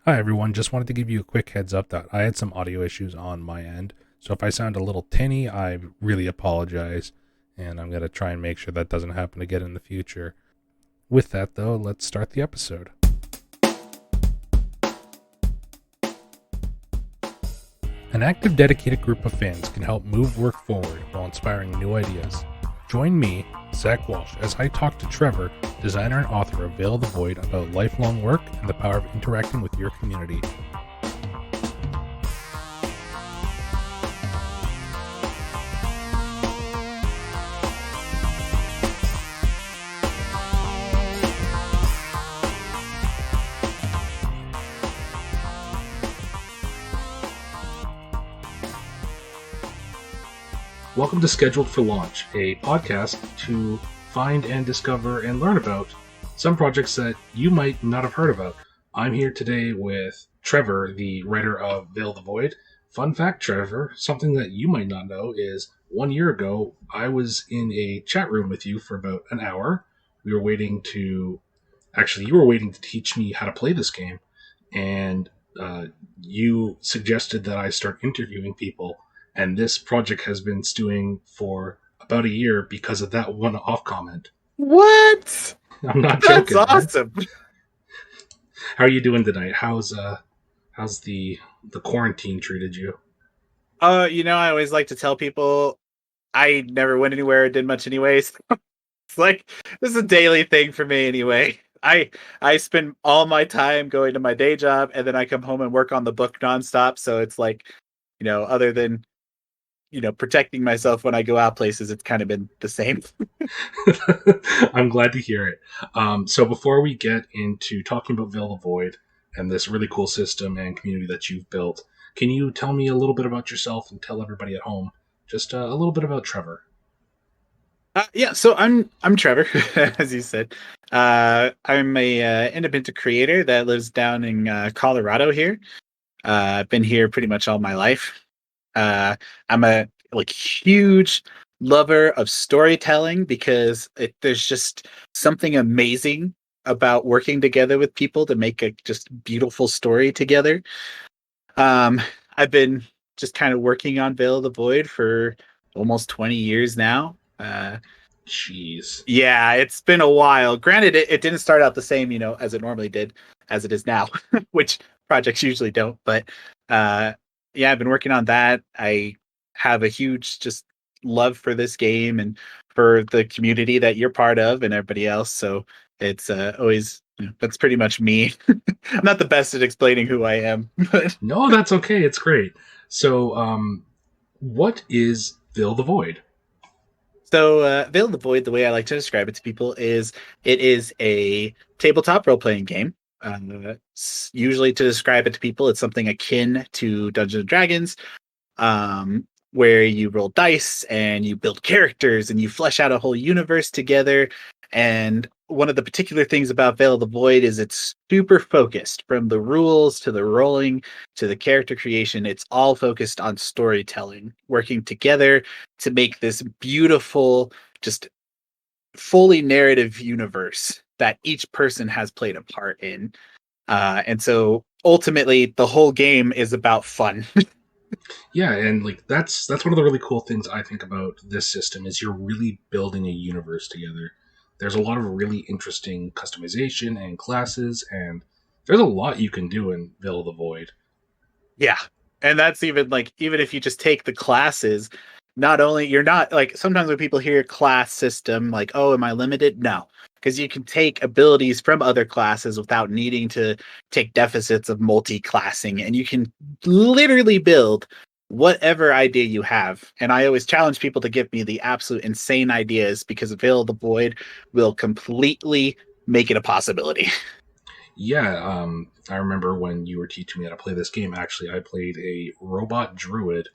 Hi everyone, just wanted to give you a quick heads up that I had some audio issues on my end. So if I sound a little tinny, I really apologize. And I'm going to try and make sure that doesn't happen again in the future. With that though, let's start the episode. An active, dedicated group of fans can help move work forward while inspiring new ideas. Join me, Zach Walsh, as I talk to Trever, designer and author of Veil the Void, about lifelong work and the power of interacting with your community. Welcome to Scheduled for Launch, a podcast to find and discover and learn about some projects that you might not have heard about. I'm here today with Trever, the writer of Veil the Void. Fun fact, Trever, something that you might not know is 1 year ago, I was in a chat room with you for about an hour. You were waiting to teach me how to play this game, and you suggested that I start interviewing people. And this project has been stewing for about a year because of that one-off comment. What? I'm not That's joking. awesome. Man. How are you doing tonight? How's the quarantine treated you? I always like to tell people I never went anywhere or did much anyways. It's like this is a daily thing for me anyway. I spend all my time going to my day job and then I come home and work on the book nonstop. So it's like, other than protecting myself when I go out places, it's kind of been the same. I'm glad to hear it. So before we get into talking about Veil the Void and this really cool system and community that you've built, can you tell me a little bit about yourself and tell everybody at home just a little bit about Trever? So I'm Trever, as you said. I'm a independent creator that lives down in Colorado here. I've been here pretty much all my life. I'm a huge lover of storytelling because there's just something amazing about working together with people to make a just beautiful story together. I've been just kind of working on Veil of the Void for almost 20 years now. Jeez. Yeah, it's been a while. Granted, it didn't start out the same, as it normally did, as it is now, which projects usually don't. But yeah, I've been working on that. I have a huge just love for this game and for the community that you're part of and everybody else. So it's always that's pretty much me. I'm not the best at explaining who I am, but No, that's okay. It's great. So, what is Veil the Void? So, Veil of the Void, the way I like to describe it to people is it is a tabletop role playing game. Usually, to describe it to people, it's something akin to Dungeons and Dragons, where you roll dice and you build characters and you flesh out a whole universe together. And one of the particular things about Veil of the Void is it's super focused from the rules to the rolling to the character creation. It's all focused on storytelling, working together to make this beautiful, just fully narrative universe that each person has played a part in. And so ultimately, the whole game is about fun. Yeah, and that's one of the really cool things I think about this system is you're really building a universe together. There's a lot of really interesting customization and classes, and there's a lot you can do in Veil of the Void. Yeah. And that's even if you just take the classes, not only you're not sometimes when people hear class system, like, oh, am I limited? No. Because you can take abilities from other classes without needing to take deficits of multi-classing, and you can literally build whatever idea you have. And I always challenge people to give me the absolute insane ideas because Veil of the Void will completely make it a possibility. Yeah, I remember when you were teaching me how to play this game. Actually, I played a robot druid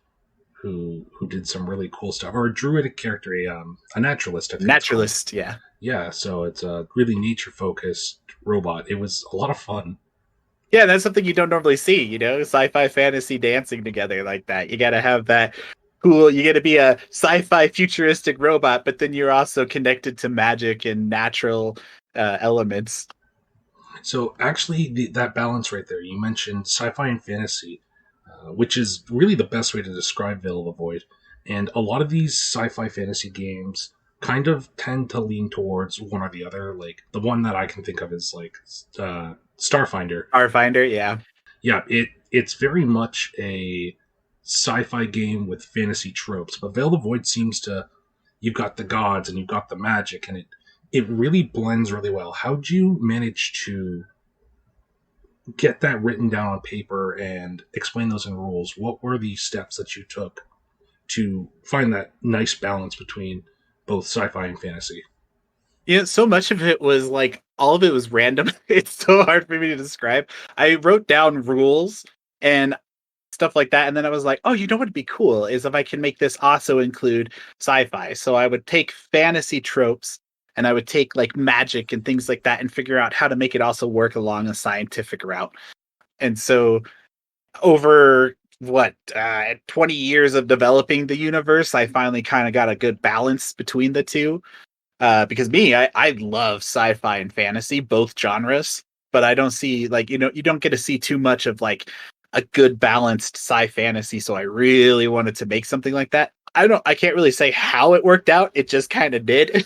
who did some really cool stuff, or a druidic character, a naturalist, I think it's called. Naturalist, yeah. Yeah, so it's a really nature focused robot. It was a lot of fun. Yeah, that's something you don't normally see, sci-fi fantasy dancing together like that. You got to have that cool, you got to be a sci-fi futuristic robot, but then you're also connected to magic and natural elements. So actually, that balance right there, you mentioned sci-fi and fantasy, which is really the best way to describe Veil of the Void. And a lot of these sci-fi fantasy games kind of tend to lean towards one or the other. Like the one that I can think of is like Starfinder. Starfinder, yeah. Yeah, it's very much a sci-fi game with fantasy tropes, but Veil of the Void seems to, you've got the gods and you've got the magic, and it really blends really well. How'd you manage to get that written down on paper and explain those in rules? What were the steps that you took to find that nice balance between both sci-fi and fantasy? Yeah, so much of it was like all of it was random. It's so hard for me to describe. I wrote down rules and stuff like that, and then I was like, oh, you know what would be cool is if I can make this also include sci-fi. So I would take fantasy tropes and I would take like magic and things like that and figure out how to make it also work along a scientific route. And so over 20 years of developing the universe, I finally kind of got a good balance between the two. Because I love sci-fi and fantasy, both genres, but I don't see like, you don't get to see too much of like a good balanced sci-fantasy. So I really wanted to make something like that. I can't really say how it worked out. It just kind of did.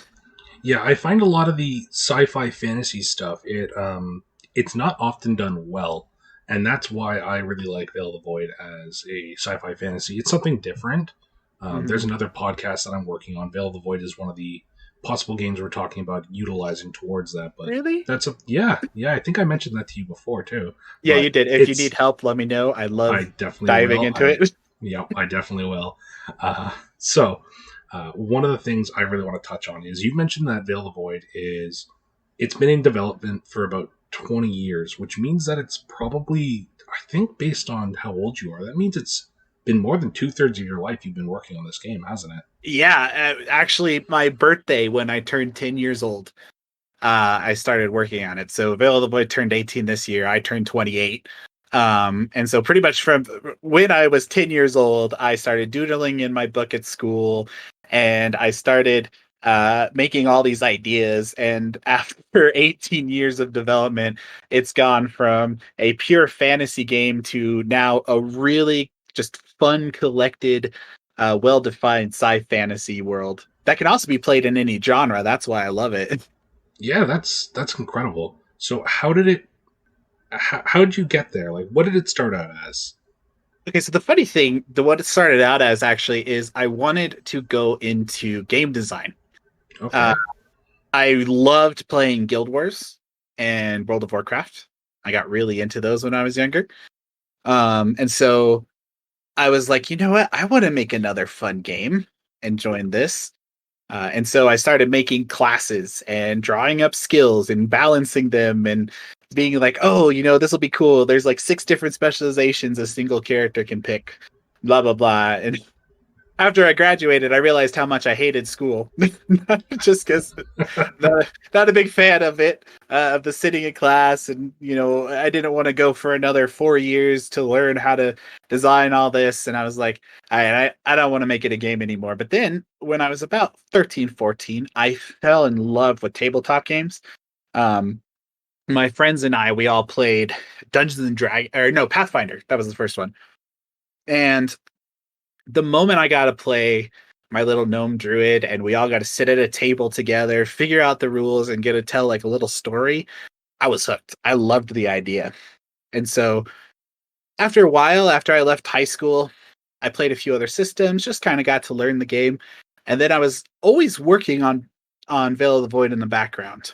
Yeah, I find a lot of the sci-fi fantasy stuff, it's not often done well, and that's why I really like Veil of the Void as a sci-fi fantasy. It's something different. There's Mhm. another podcast that I'm working on. Veil of the Void is one of the possible games we're talking about utilizing towards that, but Really? that's a yeah. I think I mentioned that to you before too, Yeah, you but did. If you need it's help, let me know. I I love definitely diving will. into it. I definitely will. One of the things I really want to touch on is you mentioned that Veil of the Void it's been in development for about 20 years, which means that it's probably, I think, based on how old you are, that means it's been more than 2/3 of your life you've been working on this game, hasn't it? Yeah, actually, my birthday when I turned 10 years old, I started working on it. So Veil of the Void turned 18 this year. I turned 28. And so pretty much from when I was 10 years old, I started doodling in my book at school and I started making all these ideas. And after 18 years of development, it's gone from a pure fantasy game to now a really just fun, collected, well-defined sci-fantasy world that can also be played in any genre. That's why I love it. Yeah, that's incredible. So how did you get there? Like, what did it start out as? Okay, so the funny thing, what it started out as actually is I wanted to go into game design. Uh, Okay. I loved playing Guild Wars and World of Warcraft. I got really into those when I was younger. And so I was like, you know what? I want to make another fun game and join this. And so I started making classes and drawing up skills and balancing them and being like, oh, this will be cool. There's like 6 different specializations a single character can pick, blah, blah, blah. And after I graduated, I realized how much I hated school. Not just because not a big fan of it, of the sitting in class. And, I didn't want to go for another 4 years to learn how to design all this. And I was like, I don't want to make it a game anymore. But then when I was about 13, 14, I fell in love with tabletop games. Um, my friends and we all played Dungeons and Dragons, or no, Pathfinder. That was the first one. And the moment I got to play my little gnome druid and we all got to sit at a table together, figure out the rules, and get to tell like a little story, I was hooked. I loved the idea. And so after a while, after I left high school, I played a few other systems, just kind of got to learn the game. And then I was always working on Veil of the Void in the background.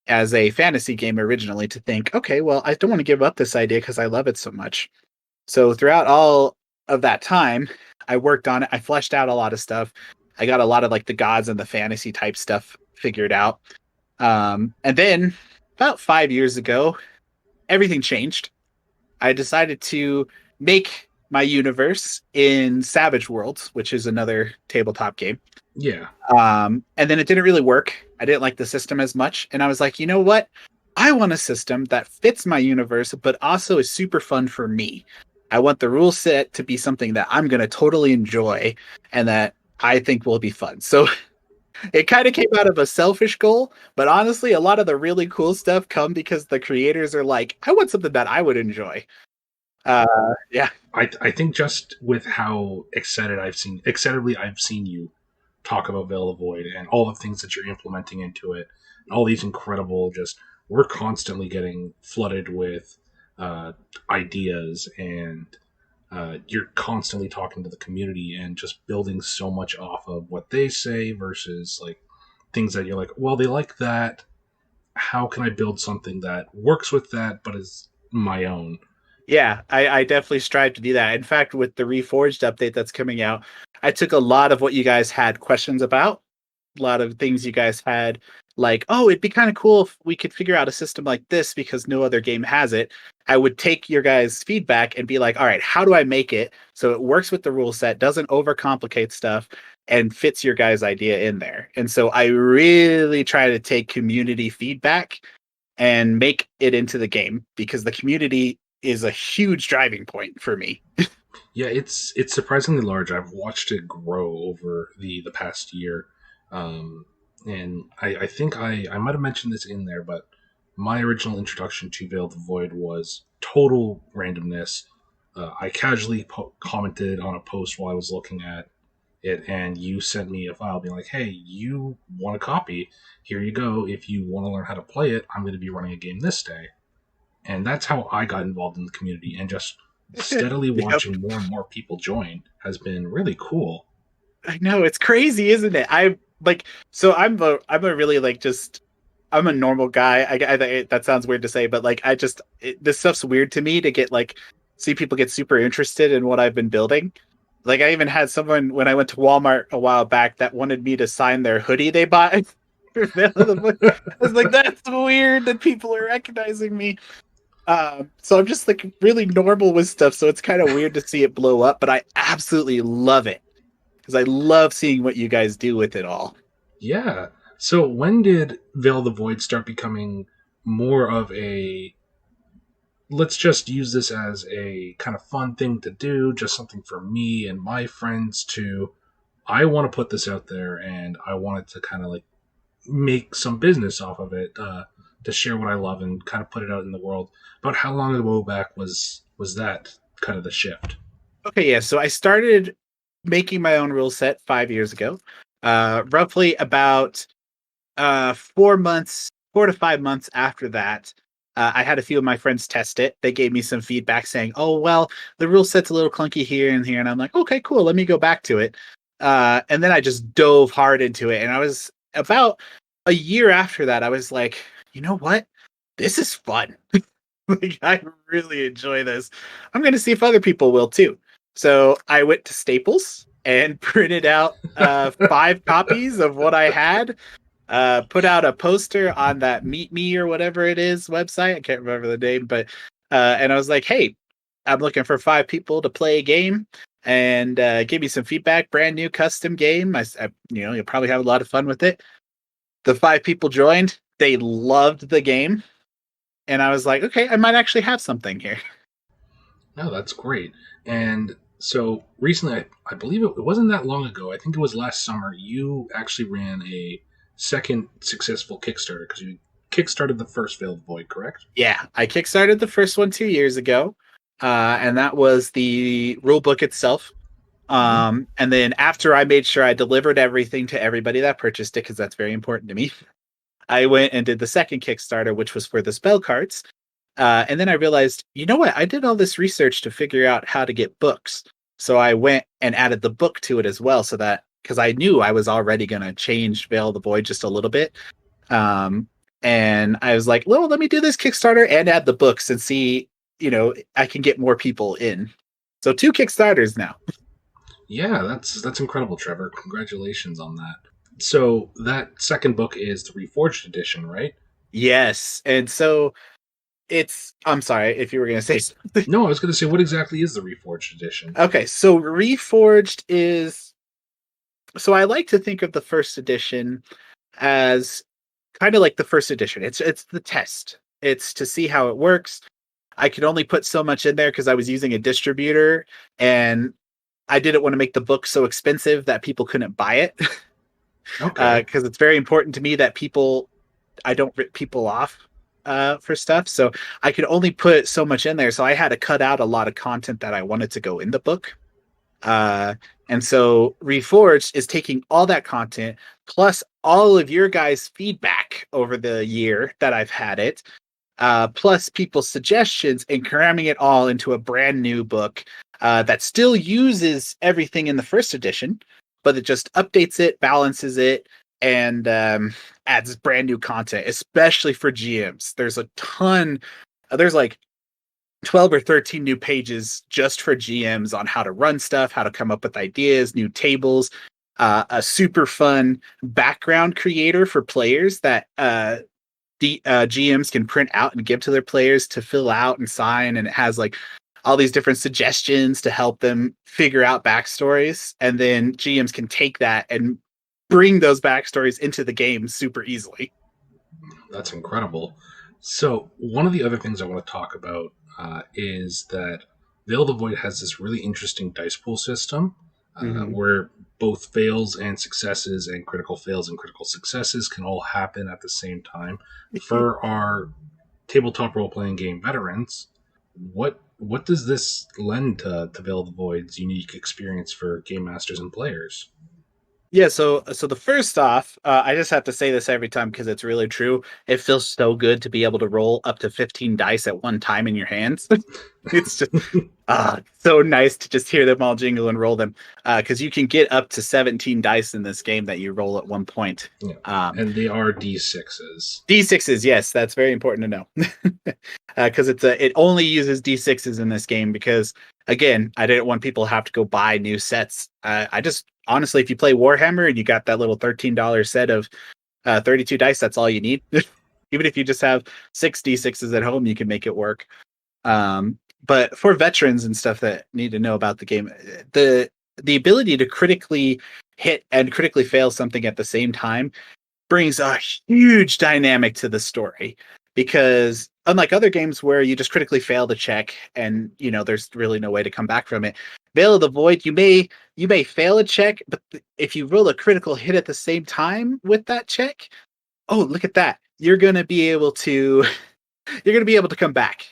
As a fantasy game originally to think, okay, well, I don't want to give up this idea because I love it so much. So throughout all of that time, I worked on it. I fleshed out a lot of stuff. I got a lot of like the gods and the fantasy type stuff figured out. And then about 5 years ago, everything changed. I decided to make my universe in Savage Worlds, which is another tabletop game. Yeah. And then it didn't really work. I didn't like the system as much. And I was like, you know what? I want a system that fits my universe, but also is super fun for me. I want the rule set to be something that I'm going to totally enjoy and that I think will be fun. So It kind of came out of a selfish goal, but honestly, a lot of the really cool stuff come because the creators are like, I want something that I would enjoy. Yeah. I think just with how excitedly I've seen you talk about Veil of the Void and all the things that you're implementing into it, and all these incredible just we're constantly getting flooded with ideas, and you're constantly talking to the community and just building so much off of what they say versus like things that you're like, well, they like that. How can I build something that works with that but is my own? Yeah, I definitely strive to do that. In fact, with the Reforged update that's coming out, I took a lot of what you guys had questions about, a lot of things you guys had, like, oh, it'd be kind of cool if we could figure out a system like this because no other game has it. I would take your guys' feedback and be like, all right, how do I make it so it works with the rule set, doesn't overcomplicate stuff, and fits your guys' idea in there? And so I really try to take community feedback and make it into the game because the community is a huge driving point for me. Yeah, it's surprisingly large. I've watched it grow over the past year, and I think I might have mentioned this in there, but my original introduction to Veil of the Void was total randomness. I casually commented on a post while I was looking at it, and you sent me a file being like, "Hey, you want a copy? Here you go. If you want to learn how to play it, I'm going to be running a game this day." And that's how I got involved in the community, and just steadily Yep. watching more and more people join has been really cool. I know it's crazy, isn't it? I like so I'm a really like just I'm a normal guy. That sounds weird to say, but like this stuff's weird to me to get like see people get super interested in what I've been building. Like I even had someone when I went to Walmart a while back that wanted me to sign their hoodie they bought. I was like, that's weird that people are recognizing me. So I'm just like really normal with stuff, so it's kind of weird to see it blow up, but I absolutely love it because I love seeing what you guys do with it all. Yeah. So when did Veil of the Void start becoming more of a let's just use this as a kind of fun thing to do, just something for me and my friends to I want to put this out there and I wanted to kind of like make some business off of it, to share what I love and kind of put it out in the world. About how long ago back was that kind of the shift? Okay, yeah. So I started making my own rule set 5 years ago. Roughly about 4 months, 4 to 5 months after that, I had a few of my friends test it. They gave me some feedback saying, "Oh, well, the rule set's a little clunky here and here," and I'm like, "Okay, cool. Let me go back to it." And then I just dove hard into it, and I was about a year after that. I was like, "You know what? This is fun." Like I really enjoy this. I'm going to see if other people will too. So I went to Staples and printed out 5 copies of what I had. Put out a poster on that Meet Me or whatever it is website. I can't remember the name, but and I was like, "Hey, I'm looking for 5 people to play a game and give me some feedback. Brand new custom game. You'll probably have a lot of fun with it." The 5 people joined. They loved the game, and I was like, "Okay, I might actually have something here." No, that's great. And so recently, I believe it wasn't that long ago. I think it was last summer. You actually ran a second successful Kickstarter because you kickstarted the first Veiled Void, correct? Yeah, I kickstarted the first one 2 years ago, and that was the rule book itself. Mm-hmm. And then after I made sure I delivered everything to everybody that purchased it, because that's very important to me, I went and did the second Kickstarter, which was for the spell cards. And then I realized, you know what? I did all this research to figure out how to get books. So I went and added the book to it as well, so that because I knew I was already going to change Veil of the Void just a little bit. Um, and I was like, well, let me do this Kickstarter and add the books and see, I can get more people in. So 2 Kickstarters now. Yeah, that's incredible, Trevor. Congratulations on that. So that second book is the Reforged edition, right? Yes. And so I'm sorry if you were going to say something. No, I was going to say, what exactly is the Reforged edition? Okay. So Reforged is, so I like to think of the first edition as kind of like the first edition. It's the test. It's to see how it works. I could only put so much in there because I was using a distributor and I didn't want to make the book so expensive that people couldn't buy it. Okay. because it's very important to me that I don't rip people off for stuff. So I could only put so much in there. So I had to cut out a lot of content that I wanted to go in the book. Uh, and so Reforged is taking all that content plus all of your guys' feedback over the year that I've had it, plus people's suggestions, and cramming it all into a brand new book that still uses everything in the first edition, but it just updates it, balances it, and adds brand new content, especially for GMs. There's a ton, there's like 12 or 13 new pages just for GMs on how to run stuff, how to come up with ideas, new tables, a super fun background creator for players that GMs can print out and give to their players to fill out and sign. And it has like all these different suggestions to help them figure out backstories. And then GMs can take that and bring those backstories into the game super easily. That's incredible. So, one of the other things I want to talk about is that Veil of the Void has this really interesting dice pool system Mm-hmm. where both fails and successes and critical fails and critical successes can all happen at the same time. For our tabletop role playing game veterans, what does this lend to Veil of the Void's unique experience for game masters and players? Yeah, so the first off, I just have to say this every time because it's really true. It feels so good to be able to roll up to 15 dice at one time in your hands. It's just so nice to just hear them all jingle and roll them. Because you can get up to 17 dice in this game that you roll at one point. Yeah. And they are D6s. D6s, yes, that's very important to know. Because it only uses D6s in this game because again, I didn't want people to have to go buy new sets. I just honestly, if you play Warhammer and you got that little $13 set of 32 dice, that's all you need. Even if you just have 6 D6s at home, you can make it work. But for veterans and stuff that need to know about the game, the ability to critically hit and critically fail something at the same time brings a huge dynamic to the story, because unlike other games where you just critically fail the check and there's really no way to come back from it, Veil of the Void, you may fail a check, but if you roll a critical hit at the same time with that check, oh, look at that, you're going to be able to come back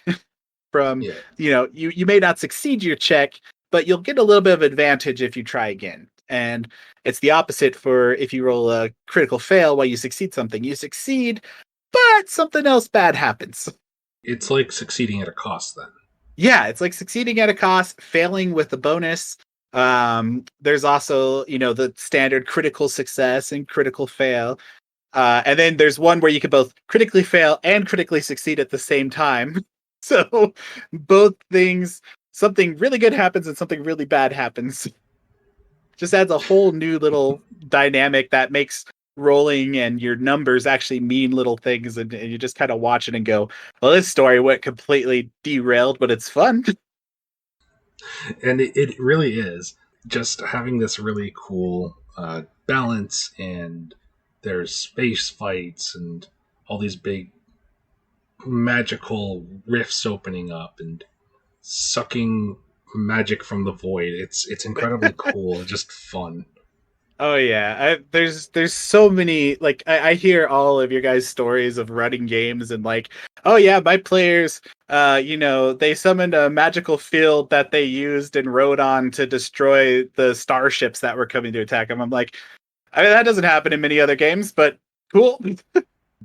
from, Yeah. you may not succeed your check, but you'll get a little bit of advantage if you try again. And it's the opposite for if you roll a critical fail while you succeed something. You succeed, but something else bad happens. It's like succeeding at a cost then. Yeah, it's like succeeding at a cost, failing with a bonus. There's also, the standard critical success and critical fail. And then there's one where you can both critically fail and critically succeed at the same time. So both things, something really good happens and something really bad happens. Just adds a whole new little dynamic that makes rolling and your numbers actually mean little things. And you just kind of watch it and go, well, this story went completely derailed, but it's fun. And it really is just having this really cool balance, and there's space fights and all these big magical rifts opening up and sucking magic from the void. It's incredibly cool and just fun. Oh yeah, there's so many, like I hear all of your guys' stories of running games and like, oh yeah, my players, they summoned a magical field that they used and rode on to destroy the starships that were coming to attack them. I'm like, I mean, that doesn't happen in many other games, but cool.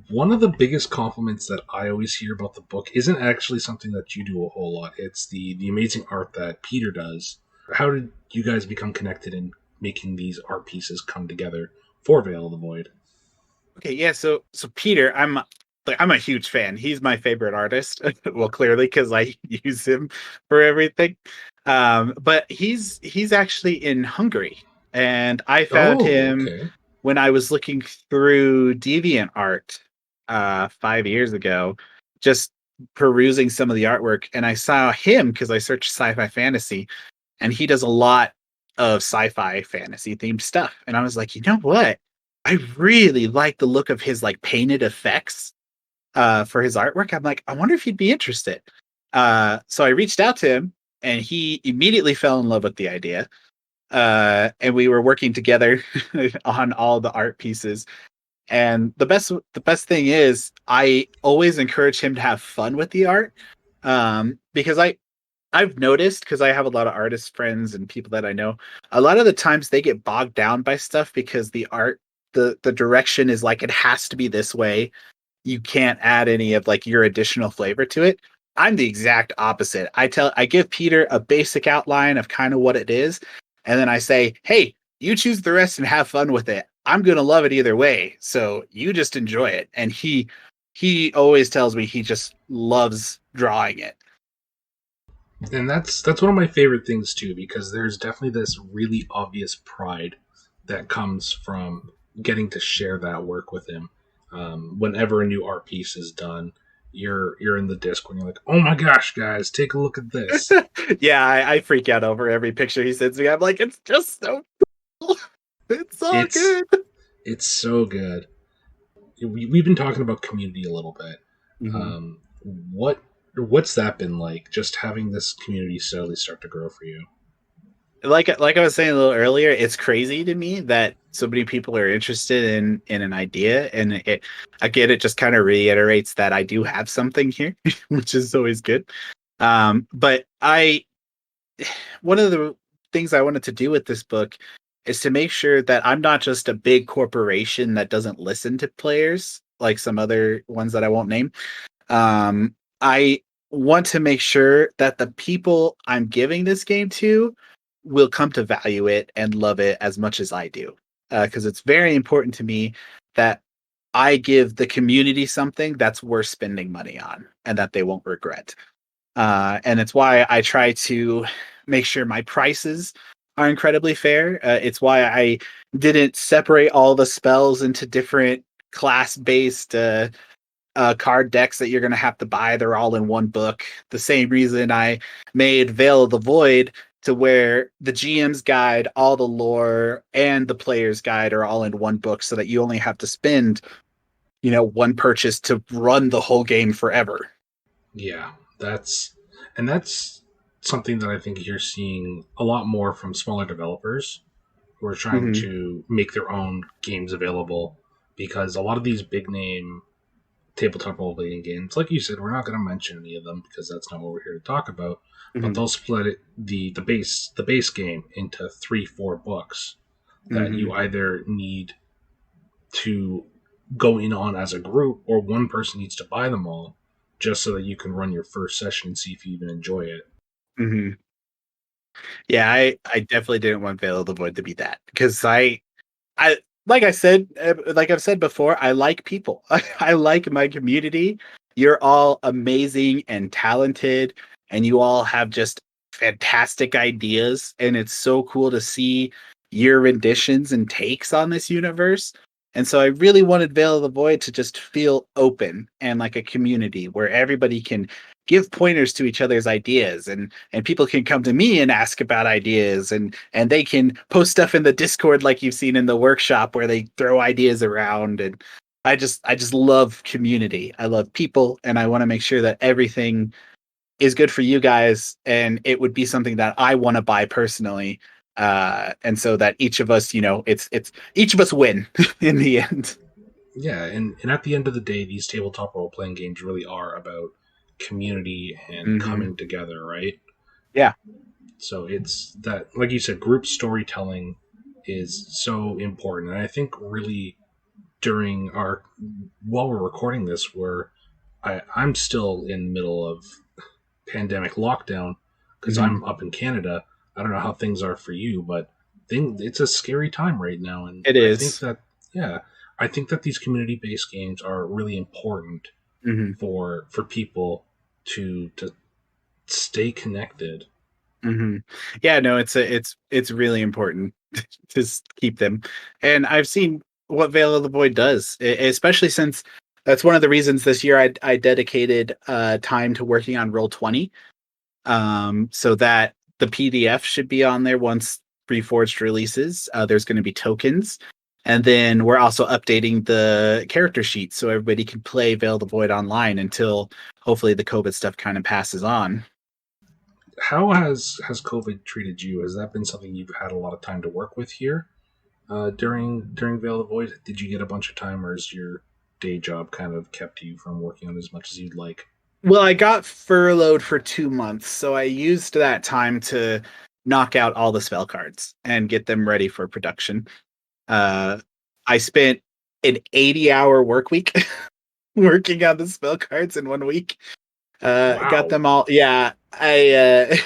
One of the biggest compliments that I always hear about the book isn't actually something that you do a whole lot. It's the amazing art that Peter does. How did you guys become connected in making these art pieces come together for Veil of the Void? Okay, yeah. So Peter, I'm a huge fan. He's my favorite artist. Well, clearly because I use him for everything. But he's actually in Hungary, and I found Oh, him okay. when I was looking through DeviantArt 5 years ago, just perusing some of the artwork, and I saw him because I searched sci-fi fantasy, and he does a lot of sci-fi fantasy themed stuff. And I was like, you know what? I really like the look of his like painted effects for his artwork. I'm like, I wonder if he'd be interested. So I reached out to him, and he immediately fell in love with the idea. and we were working together on all the art pieces. And the best thing is I always encourage him to have fun with the art, because I've noticed, because I have a lot of artist friends and people that I know, a lot of the times they get bogged down by stuff because the art, the direction is like it has to be this way. You can't add any of like your additional flavor to it. I'm the exact opposite. I give Peter a basic outline of kind of what it is, and then I say, "Hey, you choose the rest and have fun with it. I'm going to love it either way, so you just enjoy it." And he always tells me he just loves drawing it. And that's one of my favorite things too, because there's definitely this really obvious pride that comes from getting to share that work with him. Whenever a new art piece is done, you're in the Discord and you're like, "Oh my gosh, guys, take a look at this!" Yeah, I freak out over every picture he sends me. I'm like, it's just so cool. It's so It's good. it's so good. We've been talking about community a little bit. Mhm. What what's that been like? Just having this community slowly start to grow for you? Like I was saying a little earlier, it's crazy to me that so many people are interested in an idea, and it again it just kind of reiterates that I do have something here, which is always good. But I one of the things I wanted to do with this book is to make sure that I'm not just a big corporation that doesn't listen to players like some other ones that I won't name. I want to make sure that the people I'm giving this game to will come to value it and love it as much as I do. Because it's very important to me that I give the community something that's worth spending money on and that they won't regret. And it's why I try to make sure my prices are incredibly fair. It's why I didn't separate all the spells into different class based card decks that you're going to have to buy. They're all in one book. The same reason I made Veil of the Void to where the GM's guide, all the lore, and the player's guide are all in one book so that you only have to spend, one purchase to run the whole game forever. Yeah, that's something that I think you're seeing a lot more from smaller developers who are trying Mm-hmm. to make their own games available, because a lot of these big name tabletop role playing games, like you said, we're not going to mention any of them because that's not what we're here to talk about. But Mm-hmm. they'll split it, the base game into 3-4 books that Mm-hmm. you either need to go in on as a group, or one person needs to buy them all just so that you can run your first session and see if you even enjoy it. Mm-hmm. Yeah, I definitely didn't want Veil of the Void to be that because I like I said, like I've said before, I like people. I like my community. You're all amazing and talented, and you all have just fantastic ideas. And it's so cool to see your renditions and takes on this universe. And so I really wanted Veil of the Void to just feel open and like a community where everybody can give pointers to each other's ideas, and people can come to me and ask about ideas, and they can post stuff in the Discord like you've seen in the workshop where they throw ideas around. And I just love community. I love people, and I want to make sure that everything is good for you guys, and it would be something that I want to buy personally. And so that each of us, it's each of us win in the end. Yeah, and at the end of the day, these tabletop role playing games really are about community and Hmm. coming together, right? Yeah. So it's that, like you said, group storytelling is so important. And I think really during our while we're recording this, I'm still in the middle of pandemic lockdown because Hmm. I'm up in Canada. I don't know how things are for you, but it's a scary time right now, and It I think is. that yeah, I think that these community based games are really important Hmm. for people to stay connected. Hmm. Yeah, no, it's really important to keep them. And I've seen what Veil of the Void does, especially since that's one of the reasons this year I dedicated time to working on Roll20, so that the PDF should be on there once Reforged releases. There's going to be tokens. And then we're also updating the character sheet so everybody can play Veil of the Void online until hopefully the COVID stuff kind of passes on. how has COVID treated you? Has that been something you've had a lot of time to work with here during Veil of the Void? Did you get a bunch of time, or is your day job kind of kept you from working on as much as you'd like? Well, I got furloughed for 2 months, so I used that time to knock out all the spell cards and get them ready for production. Uh, I spent an 80-hour work week working on the spell cards in 1 week. Got Wow. them all. Yeah, I.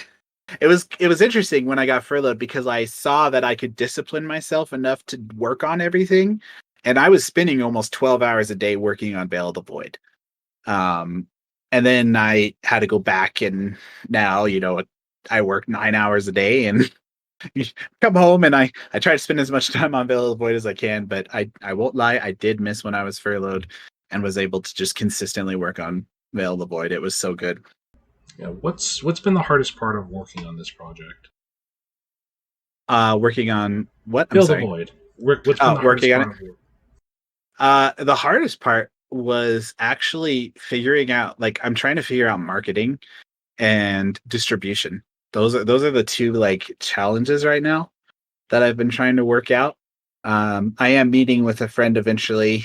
It was interesting when I got furloughed because I saw that I could discipline myself enough to work on everything, and I was spending almost 12 hours a day working on Veil of the Void. Um, and then I had to go back, and now I work 9 hours a day and come home, and I try to spend as much time on Veil of the Void as I can. But I won't lie, I did miss when I was furloughed and was able to just consistently work on Veil of the Void. It was so good. Yeah. What's been the hardest part of working on this project? Working on what? I'm Veil of the sorry. Void. What's been the Working hardest on it. part of work? The hardest part was actually figuring out, like, I'm trying to figure out marketing and distribution. Those are the two like challenges right now that I've been trying to work out. I am meeting with a friend eventually,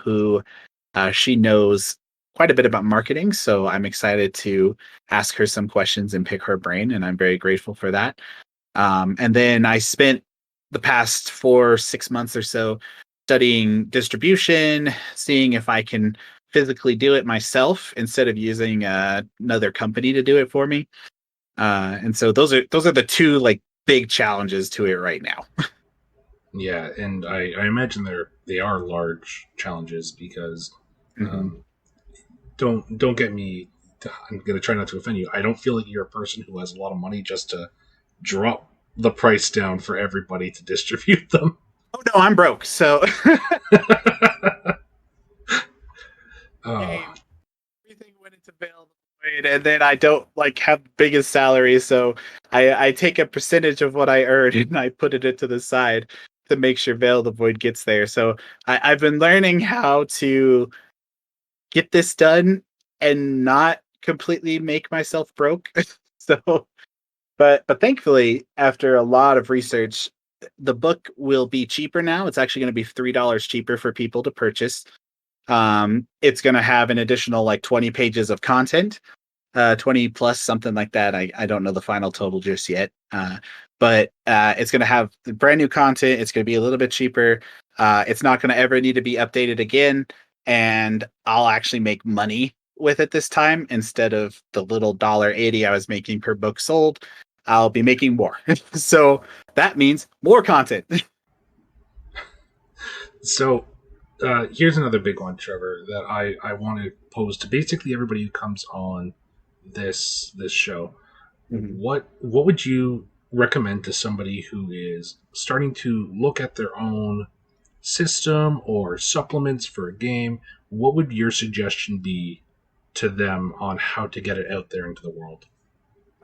who she knows quite a bit about marketing, so I'm excited to ask her some questions and pick her brain, and I'm very grateful for that. And then I spent the past 4 6 months or so studying distribution, seeing if I can physically do it myself instead of using another company to do it for me. And so those are the two like big challenges to it right now. Yeah, and I imagine they are large challenges because Mhm. um, don't get me. I'm gonna try not to offend you. I don't feel like you're a person who has a lot of money just to drop the price down for everybody to distribute them. Oh no, I'm broke. So uh, game, everything went into Veil of the Void, and then I don't like have the biggest salary, so I take a percentage of what I earn and I put it into the side to make sure Veil of the Void gets there. So I've been learning how to get this done and not completely make myself broke. So but thankfully, after a lot of research, the book will be cheaper now. It's actually going to be $3 cheaper for people to purchase. It's going to have an additional like 20 pages of content, 20 plus something like that. I don't know the final total just yet. But it's going to have brand new content. It's going to be a little bit cheaper. It's not going to ever need to be updated again. And I'll actually make money with it this time instead of the little $1.80 I was making per book sold. I'll be making more. So that means more content. so here's another big one, Trevor, that I want to pose to basically everybody who comes on this show. Mhm. What would you recommend to somebody who is starting to look at their own system or supplements for a game? What would your suggestion be to them on how to get it out there into the world?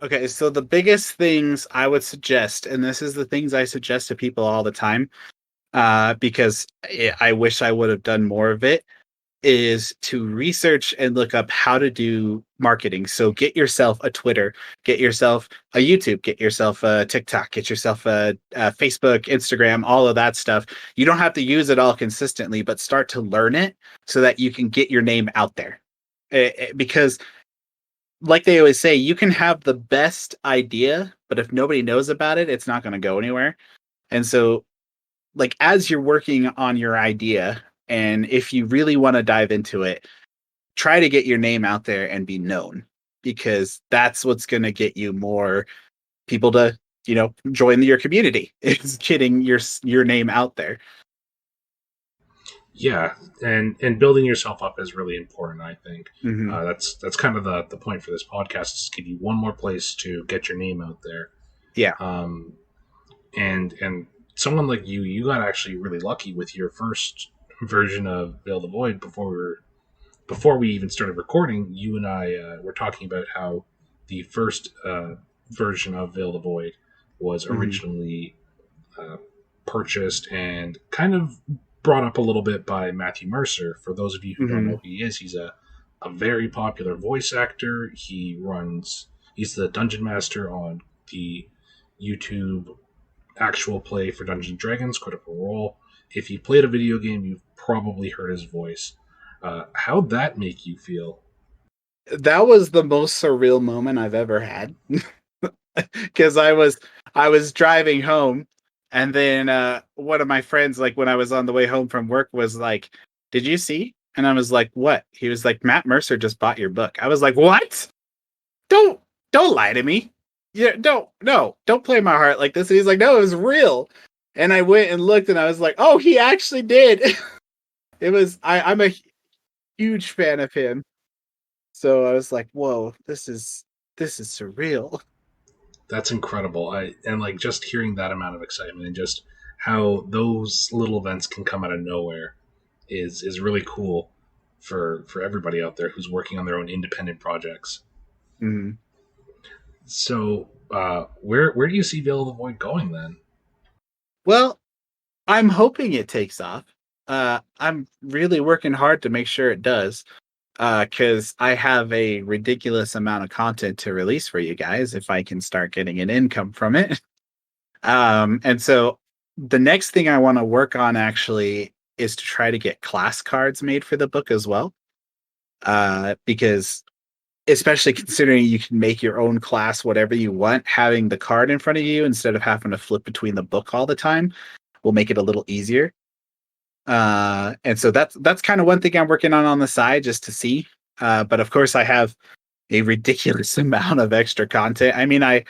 Okay, so the biggest things I would suggest, and this is the things I suggest to people all the time, because I wish I would have done more of it, is to research and look up how to do marketing. So get yourself a Twitter, get yourself a YouTube, get yourself a TikTok, get yourself a Facebook, Instagram, all of that stuff. You don't have to use it all consistently, but start to learn it so that you can get your name out there. Because, like they always say, you can have the best idea, but if nobody knows about it, it's not going to go anywhere. And so, like, as you're working on your idea, and if you really want to dive into it, try to get your name out there and be known, because that's what's going to get you more people to join your community. Is getting your name out there. Yeah, and building yourself up is really important. I think Hmm. that's kind of the point for this podcast is to give you one more place to get your name out there. Yeah. Um, and someone like you got actually really lucky with your first version of Veil the Void before we even started recording. You and I were talking about how the first version of Veil the Void was Hmm. originally uh, purchased and kind of brought up a little bit by Matthew Mercer. For those of you who don't know Hmm. who he is, he's a very popular voice actor. He's the dungeon master on the YouTube actual play for Dungeons and Dragons, Critical Role. If you played a video game, you've probably heard his voice. How'd that make you feel? That was the most surreal moment I've ever had. Because I was driving home, and then one of my friends, like when I was on the way home from work, was like, "Did you see?" And I was like, "What?" He was like, "Matt Mercer just bought your book." I was like, "What? Don't don't lie to me. Yeah, don't play my heart like this." And he's like, "No, it was real." And I went and looked, and I was like, "Oh, he actually did." It was I'm a huge fan of him, so I was like, "Whoa, this is surreal." That's incredible. And like just hearing that amount of excitement and just how those little events can come out of nowhere is really cool for everybody out there who's working on their own independent projects. Mhm. So, where do you see Veil of the Void going then? Well, I'm hoping it takes off. I'm really working hard to make sure it does. Because I have a ridiculous amount of content to release for you guys if I can start getting an income from it. And so the next thing I want to work on actually is to try to get class cards made for the book as well. Because especially considering you can make your own class whatever you want, having the card in front of you instead of having to flip between the book all the time will make it a little easier. And so that's kind of one thing I'm working on the side just to see. But of course, I have a ridiculous amount of extra content. I mean, I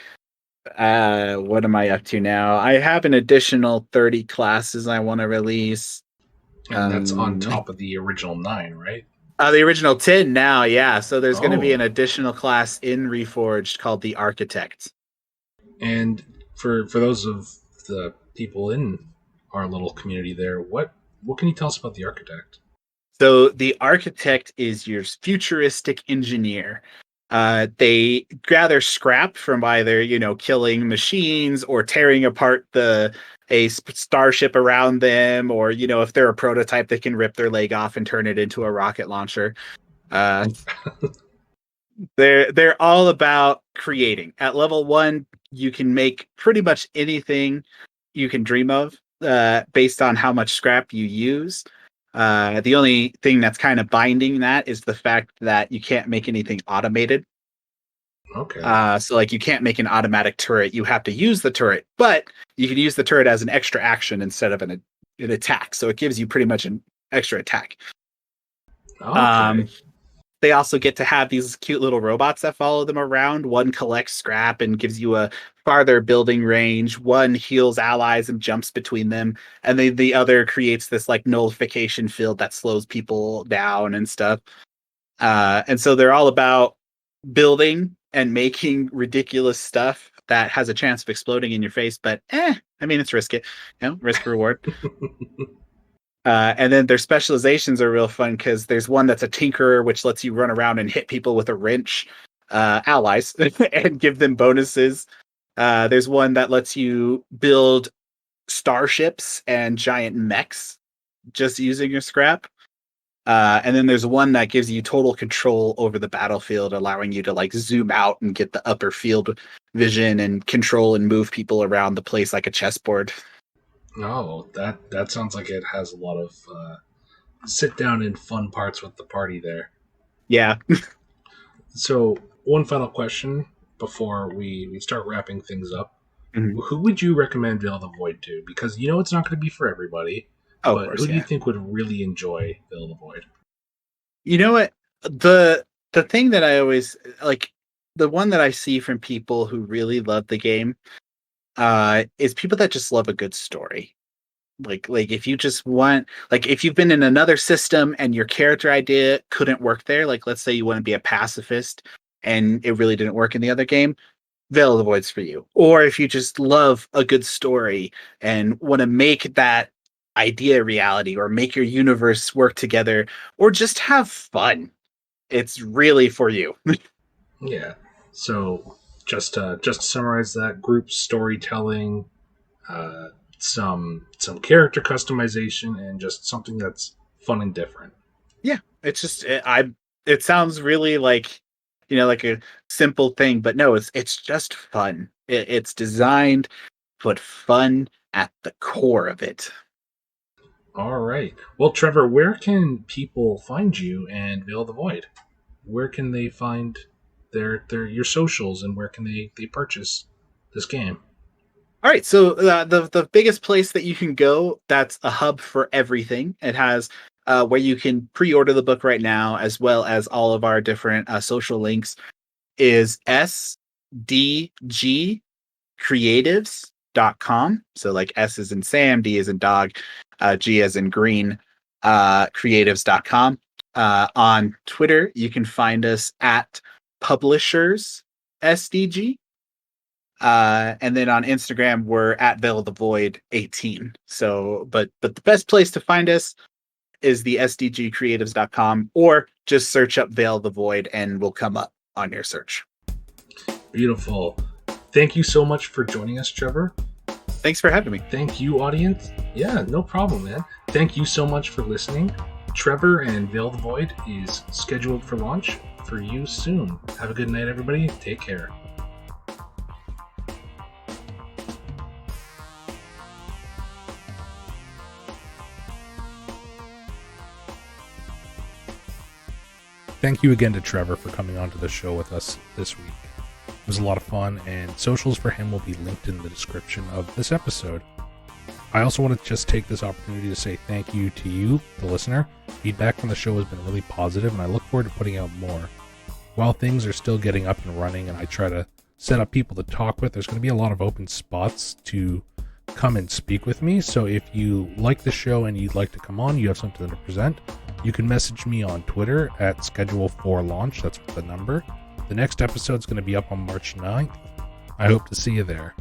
what am I up to now? I have an additional 30 classes I want to release. And that's on Um, top of the original 9, right? the original 10 now, yeah. So there's going to be an Oh, additional class in Reforged called the Architect. and for those of the people in our little community there, what can you tell us about the architect? So the architect is your futuristic engineer. They gather scrap from either killing machines or tearing apart a starship around them, or if they're a prototype, they can rip their leg off and turn it into a rocket launcher. Uh, they're all about creating. At level 1, you can make pretty much anything you can dream of, based on how much scrap you use. The only thing that's kind of binding that is the fact that you can't make anything automated. Okay. So like you can't make an automatic turret. You have to use the turret, but you can use the turret as an extra action instead of an attack. So it gives you pretty much an extra attack. Um, Okay. they also get to have these cute little robots that follow them around. One collects scrap and gives you a farther building range. One heals allies and jumps between them. And the other creates this like nullification field that slows people down and stuff. And so they're all about building and making ridiculous stuff that has a chance of exploding in your face, but I mean, it's risk it, risk reward. And then their specializations are real fun because there's one that's a tinkerer, which lets you run around and hit people with a wrench, allies, and give them bonuses. There's one that lets you build starships and giant mechs just using your scrap. And then there's one that gives you total control over the battlefield, allowing you to like zoom out and get the upper field vision and control and move people around the place like a chessboard. Oh, that sounds like it has a lot of sit down and fun parts with the party there. Yeah. So, one final question before we start wrapping things up. Mhm. Who would you recommend Veil of the Void to? Because you know it's not going to be for everybody, Oh, of but who course, do you yeah. think would really enjoy Veil of the Void? You know what? The thing that I always like, the one that I see from people who really love the game, is people that just love a good story. Like if you just want, like if you've been in another system and your character idea couldn't work there, like let's say you want to be a pacifist and it really didn't work in the other game, Veil of the Void's for you. Or if you just love a good story and want to make that idea a reality or make your universe work together or just have fun, it's really for you. Yeah. So just to summarize that, group storytelling, uh, some character customization, and just something that's fun and different. Yeah, it's just it sounds really like like a simple thing, but no, it's just fun. It's designed to put fun at the core of it. All right. Well, Trevor, where can people find you and Veil the Void? Where can they find their your socials, and where can they purchase this game? All right, so the biggest place that you can go, that's a hub for everything. It has where you can pre-order the book right now, as well as all of our different social links, is sdgcreatives.com. So like S is in Sam, D is in dog, G as in green, creatives.com. On Twitter, you can find us at publishers SDG. And then on Instagram, we're at Veil of the Void 18. So, but the best place to find us is the sdgcreatives.com, or just search up Veil of the Void and we'll come up on your search. Beautiful. Thank you so much for joining us, Trevor. Thanks for having me. Thank you, audience. Yeah, no problem, man. Thank you so much for listening. Trever and Veil of the Void is scheduled for launch for you soon. Have a good night, everybody. Take care. Thank you again to Trevor for coming onto the show with us this week. It was a lot of fun, and socials for him will be linked in the description of this episode. I also want to just take this opportunity to say thank you to you, the listener. Feedback from the show has been really positive, and I look forward to putting out more. While things are still getting up and running, and I try to set up people to talk with, there's going to be a lot of open spots to come and speak with me. So if you like the show and you'd like to come on, you have something to present, you can message me on Twitter at schedule for launch. That's the number. The next episode is going to be up on March 9th. I hope to see you there.